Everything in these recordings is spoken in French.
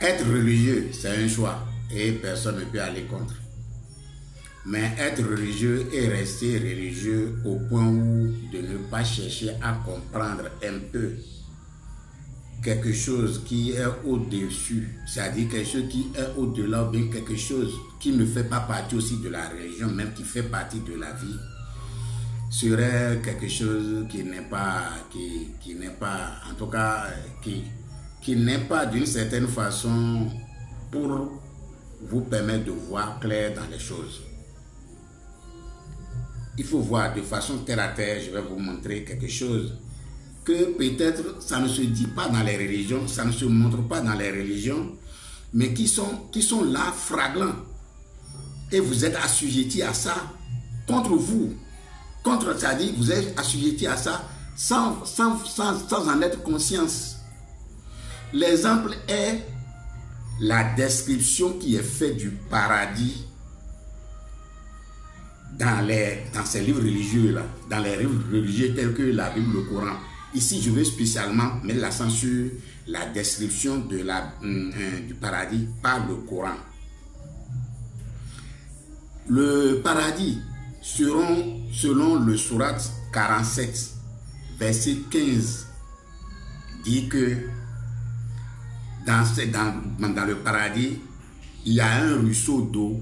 Être religieux, c'est un choix et personne ne peut aller contre. Mais être religieux et rester religieux au point où de ne pas chercher à comprendre un peu quelque chose qui est au-dessus, c'est-à-dire quelque chose qui est au-delà, ou bien quelque chose qui ne fait pas partie aussi de la religion, même qui fait partie de la vie, serait quelque chose qui n'est pas, en tout cas, qui n'est pas d'une certaine façon pour vous permettre de voir clair dans les choses. Il faut voir de façon terre à terre, je vais vous montrer quelque chose que peut-être ça ne se dit pas dans les religions, ça ne se montre pas dans les religions, mais qui sont là, flagrants. Et vous êtes assujettis à ça, contre vous. Contre, c'est-à-dire vous êtes assujettis à ça sans en être conscience. L'exemple est la description qui est faite du paradis dans ces livres religieux là, dans les livres religieux tels que la Bible, le Coran. Ici, je veux spécialement mettre l'accent sur la description de du paradis par le Coran. Le paradis selon le sourate 47, verset 15, dit que dans le paradis, il y a un ruisseau d'eau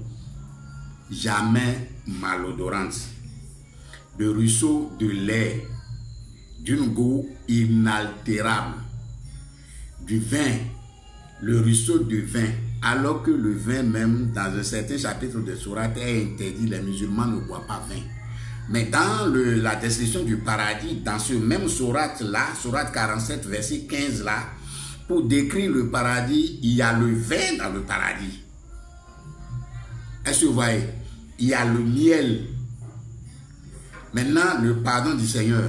jamais malodorante, le ruisseau de lait, d'une goût inaltérable, du vin, le ruisseau de vin, alors que le vin même, dans un certain chapitre de sourate, est interdit, les musulmans ne boivent pas vin. Mais dans la description du paradis, dans ce même sourate-là, sourate 47, verset 15 là, pour décrire le paradis, il y a le vin dans le paradis. Est-ce que vous voyez? Il y a le miel. Maintenant, le pardon du Seigneur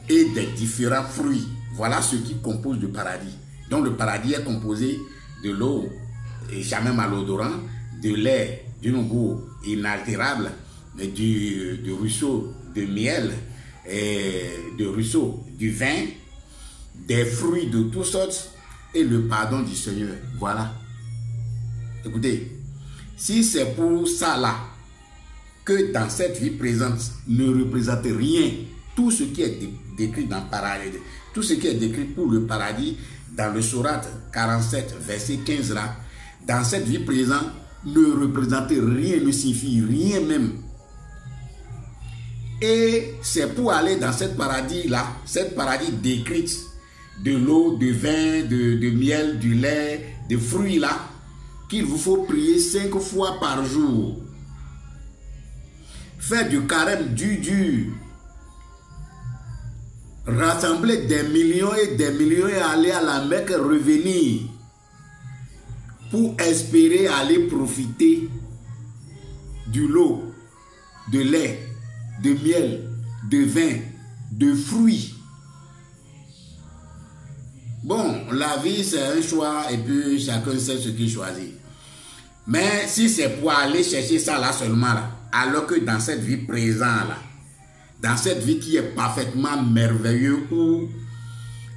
et des différents fruits. Voilà ce qui compose le paradis. Donc le paradis est composé de l'eau, et jamais malodorant, de lait, d'une goût inaltérable, du ruisseau de miel, et du ruisseau du vin, des fruits de toutes sortes et le pardon du Seigneur. Voilà. Écoutez, si c'est pour ça là, que dans cette vie présente ne représente rien, tout ce qui est décrit dans le paradis, tout ce qui est décrit pour le paradis, dans le sourate 47, verset 15 là, dans cette vie présente, ne représente rien, ne signifie rien même. Et c'est pour aller dans cette paradis là, cette paradis décrite de l'eau, de vin, de miel, du lait, de fruits là, qu'il vous faut prier 5 fois par jour. Faire du carême dur. Rassembler des millions et aller à la Mecque, revenir pour espérer aller profiter du lot, de lait, de miel, de vin, de fruits. Bon, la vie c'est un choix et puis chacun sait ce qu'il choisit. Mais si c'est pour aller chercher ça là seulement là, alors que dans cette vie présente là, dans cette vie qui est parfaitement merveilleuse, où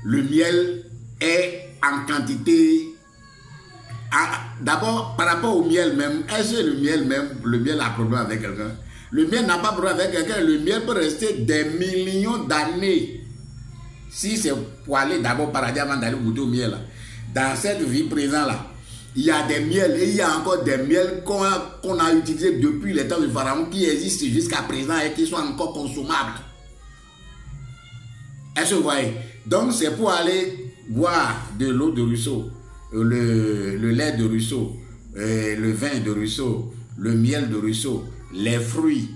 le miel est en quantité, d'abord par rapport au miel même, est-ce que le miel a problème avec quelqu'un? Le miel n'a pas problème avec quelqu'un, le miel peut rester des millions d'années. Si c'est pour aller d'abord au paradis avant d'aller goûter au miel, là. Dans cette vie présente là, il y a des miels et il y a encore des miels qu'on a utilisés depuis les temps du pharaon qui existent jusqu'à présent et qui sont encore consommables. Est-ce que vous voyez? Donc c'est pour aller boire de l'eau de ruisseau, le lait de ruisseau, le vin de ruisseau, le miel de ruisseau, les fruits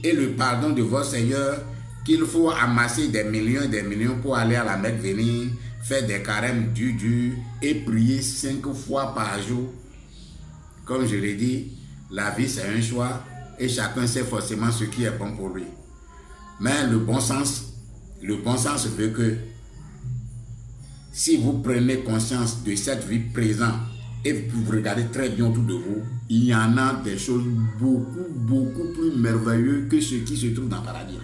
et le pardon de votre Seigneur, qu'il faut amasser des millions pour aller à la Mecque, venir faire des carèmes durs et prier 5 fois par jour. Comme je l'ai dit, la vie c'est un choix et chacun sait forcément ce qui est bon pour lui. Mais le bon sens veut que si vous prenez conscience de cette vie présente et vous regardez très bien autour de vous, il y en a des choses beaucoup plus merveilleuses que ce qui se trouve dans le paradis.